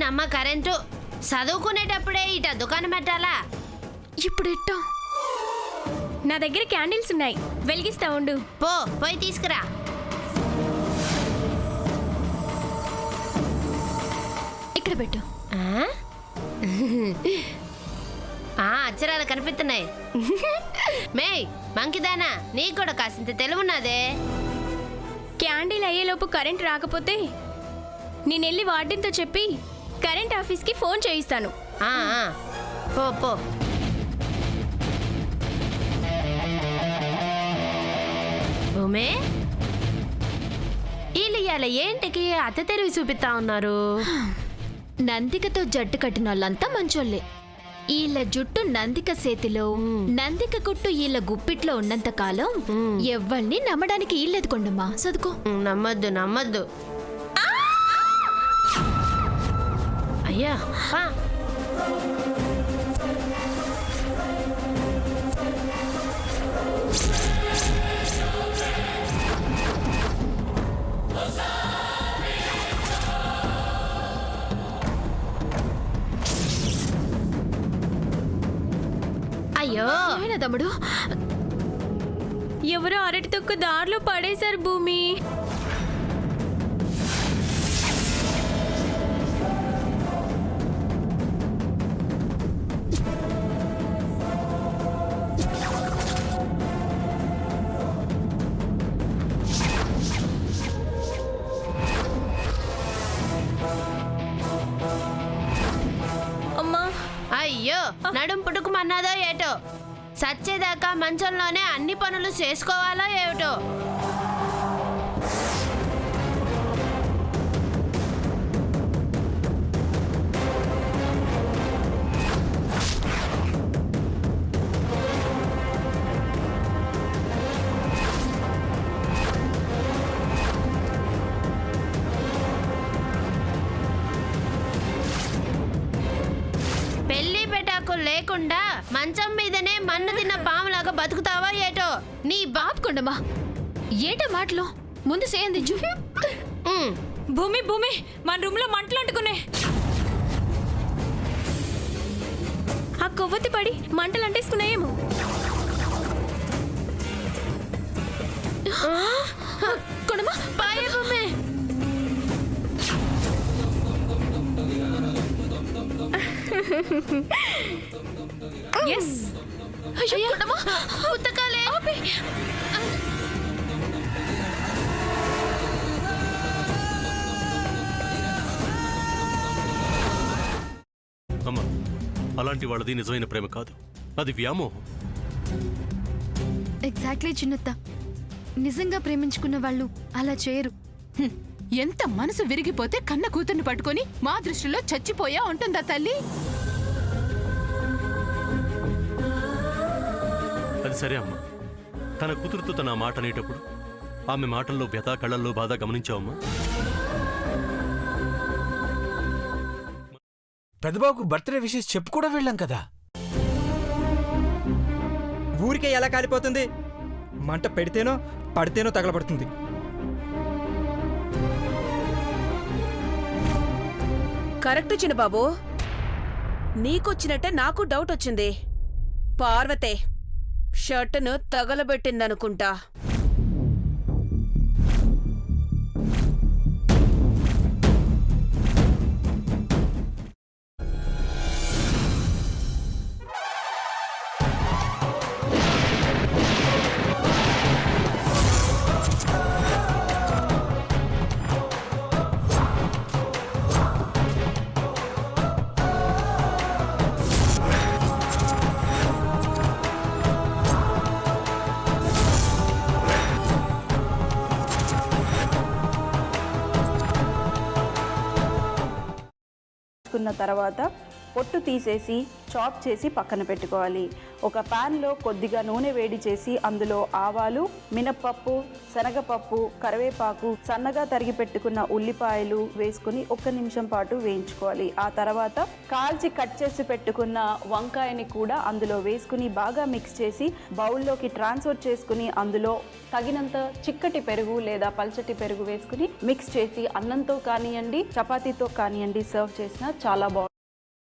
నమ్మ కరెంటు చదువుకునేటప్పుడే ఇట దుకాణం పెట్టాలా? ఇప్పుడు ఎట్టో? నా దగ్గర క్యాండిల్స్ ఉన్నాయి, వెలిగిస్తా ఉండు. పోయి తీసుకురా. ఇక్కడ పెట్టు. అక్షరాలు కనిపిస్తున్నాయి. మేయ్ మంకిదానా, నీకు కూడా కాసింత తెలుగున్నదే. క్యాండిల్ అయ్యేలోపు కరెంట్ రాకపోతే నేనెళ్ళి వార్డెన్తో చెప్పి కరెంట్ ఆఫీస్కి ఫోన్ చేయిస్తాను. పో. భూమే, వీళ్ళు ఇవాళ ఏంటికి అత్త తెలివి చూపిస్తా ఉన్నారు? నందికతో జట్టు కట్టిన వాళ్ళంతా మంచోళ్ళే. ఈళ్ళ జుట్టు నందిక చేతిలో, నందిక గుట్టు ఈళ్ళ గుప్పిట్లో ఉన్నంత కాలం ఎవ్వల్ని నమ్మడానికి ఈళ్ళేది కొండమ్మా. చదువుకో. నమ్మద్దు. అయ్యా అయ్యో తమ్ముడు, ఎవరో అరటి తొక్కు దారిలో పడేశారు భూమి. అమ్మా, అయ్యో నడుం పుట్టుకుమన్నాదో ఏటో, సచ్చేదాకా మంచంలోనే అన్ని పనులు చేసుకోవాలో ఏమిటో. పెళ్లి పెటాకు లేకుండా మంచం మీదనే మన్ను తిన్న పాములాగా బతుకుతావా ఏటో? నీ బాబు కొండమ్మా, ఏటో మాటలో ముందు చేయందించు. భూమి మన రూమ్ లో మంటలు అంటుకునే. ఆ కొవ్వొత్తి పడి మంటలు అంటేసుకున్నాయేమో. కొండమ్మా పాయే భూమి. ఎస్, పుస్తకాలే అమ్మా, అలాంటి వాళ్ళది నిజమైన ప్రేమ కాదు, అది వ్యామోహం. ఎగ్జాక్ట్లీ చిన్నత్త, నిజంగా ప్రేమించుకున్న వాళ్ళు అలా చేయరు. ఎంత మనసు విరిగిపోతే కన్న కూతుర్ని పట్టుకొని మా దృష్టిలో చచ్చిపోయా ఉంటుందా తల్లి? అది సరే అమ్మా, తన కూతురుతో తన మాట అనేటప్పుడు ఆమె మాటల్లో వ్యథ, కళ్ళల్లో బాధ గమనించావమ్మా? పెద్దబాబుకు బర్త్డే విషెస్ చెప్పు కూడా వెళ్ళాం కదా. ఊరికే ఎలా కాలిపోతుంది? మంట పెడితేనో పడితేనో తగలబడుతుంది. కరెక్ట్ చిన్నబాబు, నీకొచ్చినట్టే నాకు డౌట్ వచ్చింది. పార్వతే షర్టును తగలబెట్టిందనుకుంటా. తర్వాత పొట్టు తీసేసి చాప్ చేసి పక్కన పెట్టుకోవాలి. ఒక ప్యాన్లో కొద్దిగా నూనె వేడి చేసి అందులో ఆవాలు, మినప్పప్పు, శనగపప్పు, కరివేపాకు, సన్నగా తరిగి పెట్టుకున్న ఉల్లిపాయలు వేసుకుని 1 నిమిషం పాటు వేయించుకోవాలి. ఆ తర్వాత కాల్చి కట్ చేసి పెట్టుకున్న వంకాయని కూడా అందులో వేసుకుని బాగా మిక్స్ చేసి బౌల్లోకి ట్రాన్స్ఫర్ చేసుకుని అందులో తగినంత చిక్కటి పెరుగు లేదా పల్చటి పెరుగు వేసుకుని మిక్స్ చేసి అన్నంతో కానివ్వండి, చపాతీతో కానివ్వండి సర్వ్ చేసినా చాలా బాగుంటుంది.